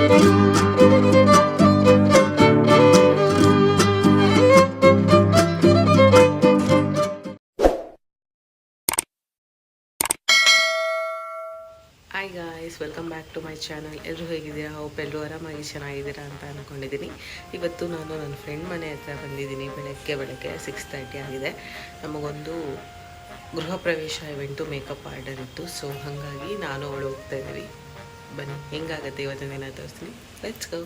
Hi guys, welcome back to my channel. ಎಲ್ಲರೂ ಹೇಗಿದ್ದೀರಾ? Hope ಎಲ್ಲರೂ ಆರಾಮಾಗಿ ಚೆನ್ನಾಗಿದ್ದೀರಾ ಅಂತ ಅಂದ್ಕೊಂಡಿದ್ದೀನಿ. ಇವತ್ತು ನಾನು ನನ್ನ ಫ್ರೆಂಡ್ ಮನೆ ಹತ್ರ ಬಂದಿದ್ದೀನಿ. ಬೆಳಗ್ಗೆ 6:30 ಆಗಿದೆ. ನಮಗೊಂದು ಗೃಹ ಪ್ರವೇಶ ಇವೆಂಟು ಮೇಕಪ್ ಆರ್ಡರ್ ಇತ್ತು. ಸೊ ಹಾಗಾಗಿ ನಾನು ಅವಳು ಹೋಗ್ತಾ ಇದ್ದೀವಿ. ಬನ್ನಿ, ಹೆಂಗಾಗುತ್ತೆ ಇವತ್ತಿನ ದಿನ ತೋರಿಸ್ತೀನಿ. Let's go.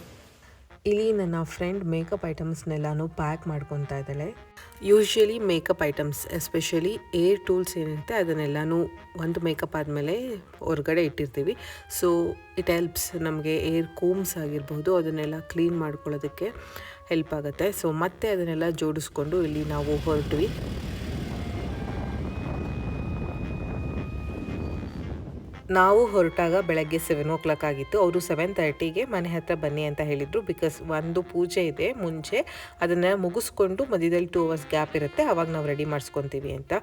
ಇಲ್ಲಿ ನನ್ನ ಫ್ರೆಂಡ್ ಮೇಕಪ್ ಐಟಮ್ಸ್ನೆಲ್ಲನೂ ಪ್ಯಾಕ್ ಮಾಡ್ಕೊತಾ ಇದ್ದಾಳೆ. Usually makeup items especially air tools ಏನಿರುತ್ತೆ ಅದನ್ನೆಲ್ಲನೂ ಒಂದು ಮೇಕಪ್ ಆದಮೇಲೆ ಹೊರಗಡೆ ಇಟ್ಟಿರ್ತೀವಿ. ಸೊ ಇಟ್ ಹೆಲ್ಪ್ಸ್ ನಮಗೆ ಏರ್ ಕೂಮ್ಸ್ ಆಗಿರ್ಬೋದು ಅದನ್ನೆಲ್ಲ ಕ್ಲೀನ್ ಮಾಡ್ಕೊಳ್ಳೋದಕ್ಕೆ ಹೆಲ್ಪ್ ಆಗುತ್ತೆ. ಸೊ ಮತ್ತೆ ಅದನ್ನೆಲ್ಲ ಜೋಡಿಸ್ಕೊಂಡು ಇಲ್ಲಿ ನಾವು ಹೊರಟ್ವಿ. ನಾವು ಹೊರಟಾಗ ಬೆಳಗ್ಗೆ 7 ಆಗಿತ್ತು. ಅವರು 7:30ಗೆ ಮನೆ ಹತ್ರ ಬನ್ನಿ ಅಂತ ಹೇಳಿದರು. ಬಿಕಾಸ್ ಒಂದು ಪೂಜೆ ಇದೆ ಮುಂಚೆ, ಅದನ್ನು ಮುಗಿಸ್ಕೊಂಡು ಮಧ್ಯದಲ್ಲಿ 2 hours ಗ್ಯಾಪ್ ಇರುತ್ತೆ, ಆವಾಗ ನಾವು ರೆಡಿ ಮಾಡಿಸ್ಕೊತೀವಿ ಅಂತ.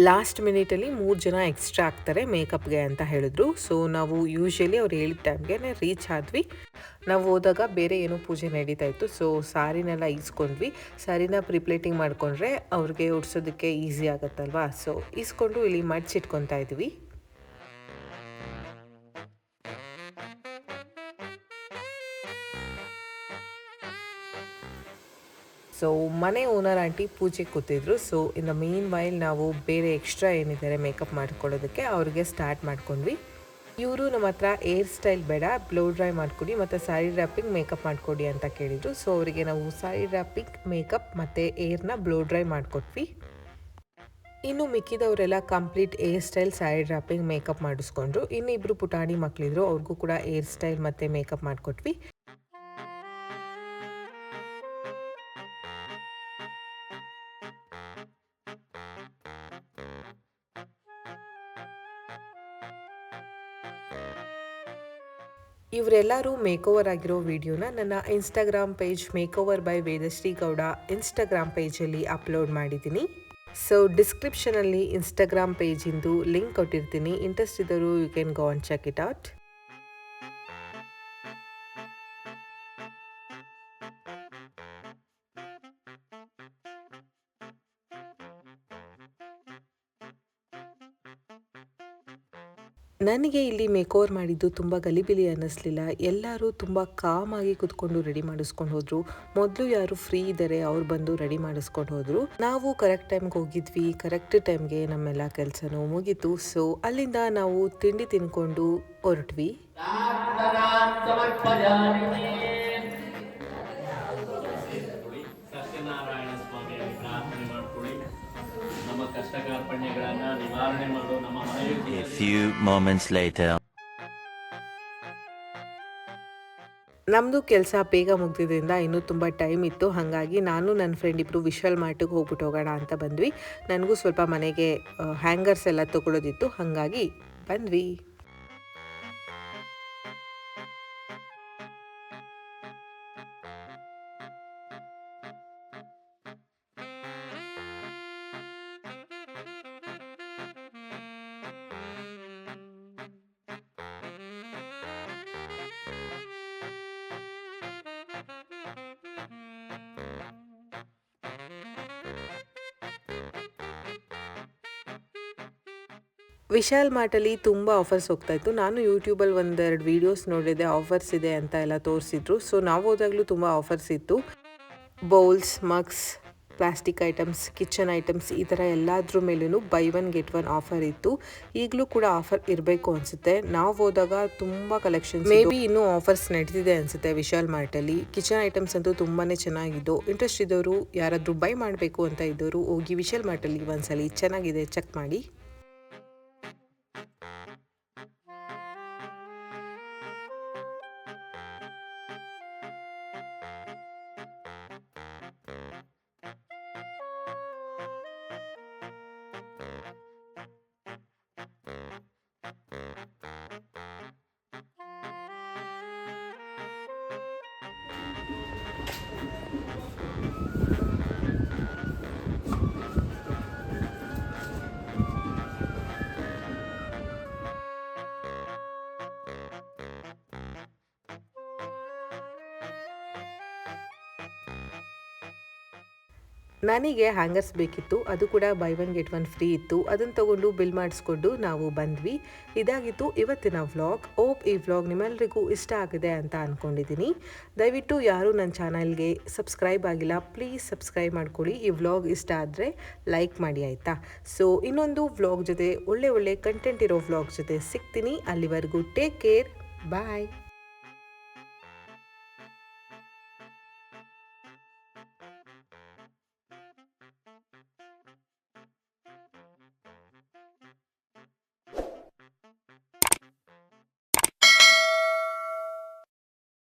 ಲಾಸ್ಟ್ ಮಿನಿಟಲ್ಲಿ 3 ಜನ ಎಕ್ಸ್ಟ್ರಾ ಆಗ್ತಾರೆ ಮೇಕಪ್ಗೆ ಅಂತ ಹೇಳಿದ್ರು. ಸೊ ನಾವು ಯೂಶ್ವಲಿ ಅವ್ರು ಹೇಳಿದ ಟೈಮ್ಗೆ ರೀಚ್ ಆದ್ವಿ. ನಾವು ಹೋದಾಗ ಬೇರೆ ಏನೋ ಪೂಜೆ ನಡೀತಾ ಇತ್ತು. ಸೊ ಸಾರಿನೆಲ್ಲ ಈಸ್ಕೊಂಡ್ವಿ. ಸಾರಿನ ಪ್ರಿಪ್ಲೇಟಿಂಗ್ ಮಾಡಿಕೊಂಡ್ರೆ ಅವ್ರಿಗೆ ಉಡ್ಸೋದಕ್ಕೆ ಈಸಿ ಆಗುತ್ತಲ್ವಾ. ಸೊ ಈಸ್ಕೊಂಡು ಇಲ್ಲಿ ಮಡ್ಚಿಟ್ಕೊತಾ ಇದ್ವಿ. ಸೊ ಮನೆ ಓನರ್ ಆಂಟಿ ಪೂಜೆ ಕೂತಿದ್ರು. So in the mean while ನಾವು ಬೇರೆ ಎಕ್ಸ್ಟ್ರಾ ಏನಿದ್ದಾರೆ ಮೇಕಪ್ ಮಾಡ್ಕೊಳ್ಳೋದಕ್ಕೆ ಅವ್ರಿಗೆ ಸ್ಟಾರ್ಟ್ ಮಾಡ್ಕೊಂಡ್ವಿ. ಇವರು ನಮ್ಮ ಹತ್ರ ಏರ್ ಸ್ಟೈಲ್ ಬೇಡ, ಬ್ಲೋ ಡ್ರೈ ಮಾಡಿಕೊಡಿ ಮತ್ತು ಸ್ಯಾರಿ ರ್ಯಾಪಿಂಗ್ ಮೇಕಪ್ ಮಾಡಿಕೊಡಿ ಅಂತ ಕೇಳಿದರು. ಸೊ ಅವರಿಗೆ ನಾವು ಸ್ಯಾರಿ ರ್ಯಾಪಿಂಗ್ ಮೇಕಪ್ ಮತ್ತು ಏರ್ನ ಬ್ಲೋ ಡ್ರೈ ಮಾಡಿಕೊಟ್ವಿ. ಇನ್ನು ಮಿಕ್ಕಿದವರೆಲ್ಲ complete hair style sari wrapping makeup ಮಾಡಿಸ್ಕೊಂಡ್ರು. ಇನ್ನು ಇಬ್ಬರು ಪುಟಾಣಿ ಮಕ್ಕಳಿದ್ರು, ಅವ್ರಿಗೂ ಕೂಡ ಏರ್ ಸ್ಟೈಲ್ ಮತ್ತು ಮೇಕಪ್ ಮಾಡಿಕೊಟ್ವಿ. ಇವರೆಲ್ಲರೂ ಮೇಕೋವರ್ ಆಗಿರೋ ವಿಡಿಯೋನ ನನ್ನ Instagram page makeover by Vedashree Gowda Instagram ಪೇಜಲ್ಲಿ ಅಪ್ಲೋಡ್ ಮಾಡಿದ್ದೀನಿ. ಸೊ ಡಿಸ್ಕ್ರಿಪ್ಷನಲ್ಲಿ ಇನ್ಸ್ಟಾಗ್ರಾಮ್ ಪೇಜಿಂದು ಲಿಂಕ್ ಕೊಟ್ಟಿರ್ತೀನಿ. ಇಂಟ್ರೆಸ್ಟ್ ಇದ್ದವರು you can go and check it out. ನನಗೆ ಇಲ್ಲಿ ಮೇಕೋವರ್ ಮಾಡಿದ್ದು ತುಂಬ ಗಲಿಬಿಲಿ ಅನ್ನಿಸ್ಲಿಲ್ಲ. ಎಲ್ಲರೂ ತುಂಬ ಕಾಮಾಗಿ ಕುತ್ಕೊಂಡು ರೆಡಿ ಮಾಡಿಸ್ಕೊಂಡು ಹೋದರು. ಮೊದಲು ಯಾರು ಫ್ರೀ ಇದ್ದಾರೆ ಅವ್ರು ಬಂದು ರೆಡಿ ಮಾಡಿಸ್ಕೊಂಡು ಹೋದರು. ನಾವು ಕರೆಕ್ಟ್ ಟೈಮ್ಗೆ ಹೋಗಿದ್ವಿ. ಕರೆಕ್ಟ್ ಟೈಮ್ಗೆ ನಮ್ಮೆಲ್ಲ ಕೆಲಸನೂ ಮುಗೀತು. ಸೊ ಅಲ್ಲಿಂದ ನಾವು ತಿಂಡಿ ತಿನ್ಕೊಂಡು ಹೊರಟ್ವಿ. ಸತ್ಯನಾರಾಯಣ ಸ್ವಾಮಿಯಲ್ಲಿ ಪ್ರಾರ್ಥನೆ ಮಾಡ್ಕೊಳ್ಳಿ. ನಮ್ಮ ಕಷ್ಟ ಕಾರ್ಪಣ್ಯಗಳನ್ನು ನಿವಾರಣೆ ಮಾಡು. ನಮ್ಮ ಮನೆಯಲ್ಲಿ A few moments later. ನಮ್ಮದು ಕೆಲಸ ಬೇಗ ಮುಗ್ದಿದ್ದರಿಂದ ಇನ್ನೂ ತುಂಬ ಟೈಮ್ ಇತ್ತು. ಹಾಗಾಗಿ ನಾನು ನನ್ನ ಫ್ರೆಂಡ್ ಇಬ್ಬರು ವಿಶಾಲ್ ಮಾರ್ಟಿಗೆ ಹೋಗ್ಬಿಟ್ಟು ಹೋಗೋಣ ಅಂತ ಬಂದ್ವಿ. ನನಗೂ ಸ್ವಲ್ಪ ಮನೆಗೆ ಹ್ಯಾಂಗರ್ಸ್ ಎಲ್ಲ ತೊಗೊಳೋದಿತ್ತು, ಹಾಗಾಗಿ ಬಂದ್ವಿ. ವಿಶಾಲ್ ಮಾರ್ಟಲ್ಲಿ ತುಂಬ ಆಫರ್ಸ್ ಹೋಗ್ತಾಯಿತ್ತು. ನಾನು ಯೂಟ್ಯೂಬಲ್ಲಿ ಒಂದೆರಡು ವೀಡಿಯೋಸ್ ನೋಡಿದೆ, ಆಫರ್ಸ್ ಇದೆ ಅಂತ ಎಲ್ಲ ತೋರಿಸಿದ್ರು. ಸೊ ನಾವು ಹೋದಾಗಲೂ ತುಂಬ ಆಫರ್ಸ್ ಇತ್ತು. Bowls, mugs, plastic items, kitchen items, ಈ ಥರ ಎಲ್ಲದ್ರ ಮೇಲೂ ಬೈ 1 get 1 ಆಫರ್ ಇತ್ತು. ಈಗಲೂ ಕೂಡ ಆಫರ್ ಇರಬೇಕು ಅನಿಸುತ್ತೆ. ನಾವು ಹೋದಾಗ ತುಂಬ ಕಲೆಕ್ಷನ್ಸ್, ಮೇ ಬಿ ಇನ್ನೂ ಆಫರ್ಸ್ ನಡೆದಿದೆ ಅನಿಸುತ್ತೆ ವಿಶಾಲ್ ಮಾರ್ಟಲ್ಲಿ. ಕಿಚನ್ ಐಟಮ್ಸ್ ಅಂತೂ ತುಂಬಾ ಚೆನ್ನಾಗಿದ್ದು, ಇಂಟ್ರೆಸ್ಟ್ ಇದ್ದವರು ಯಾರಾದರೂ ಬೈ ಮಾಡಬೇಕು ಅಂತ ಇದ್ದವರು ಹೋಗಿ ವಿಶಾಲ್ ಮಾರ್ಟಲ್ಲಿ ಒಂದ್ಸಲಿ ಚೆನ್ನಾಗಿದೆ ಚೆಕ್ ಮಾಡಿ. ನನಗೆ ಹ್ಯಾಂಗರ್ಸ್ ಬೇಕಿತ್ತು, ಅದು ಕೂಡ by one get one free ಇತ್ತು. ಅದನ್ನು ತೊಗೊಂಡು ಬಿಲ್ ಮಾಡಿಸ್ಕೊಂಡು ನಾವು ಬಂದ್ವಿ. ಇದಾಗಿತ್ತು ಇವತ್ತಿನ ವ್ಲಾಗ್. ಓಪ್ ಈ ವ್ಲಾಗ್ ನಿಮ್ಮೆಲ್ಲರಿಗೂ ಇಷ್ಟ ಆಗಿದೆ ಅಂತ ಅಂದ್ಕೊಂಡಿದ್ದೀನಿ. ದಯವಿಟ್ಟು ಯಾರೂ ನನ್ನ ಚಾನಲ್ಗೆ ಸಬ್ಸ್ಕ್ರೈಬ್ ಆಗಿಲ್ಲ, ಪ್ಲೀಸ್ ಸಬ್ಸ್ಕ್ರೈಬ್ ಮಾಡ್ಕೊಳ್ಳಿ. ಈ ವ್ಲಾಗ್ ಇಷ್ಟ ಆದರೆ ಲೈಕ್ ಮಾಡಿ ಆಯಿತಾ. ಸೊ ಇನ್ನೊಂದು ವ್ಲಾಗ್ ಜೊತೆ, ಒಳ್ಳೆ ಕಂಟೆಂಟ್ ಇರೋ ವ್ಲಾಗ್ ಜೊತೆ ಸಿಗ್ತೀನಿ. ಅಲ್ಲಿವರೆಗೂ ಟೇಕ್ ಕೇರ್, ಬಾಯ್.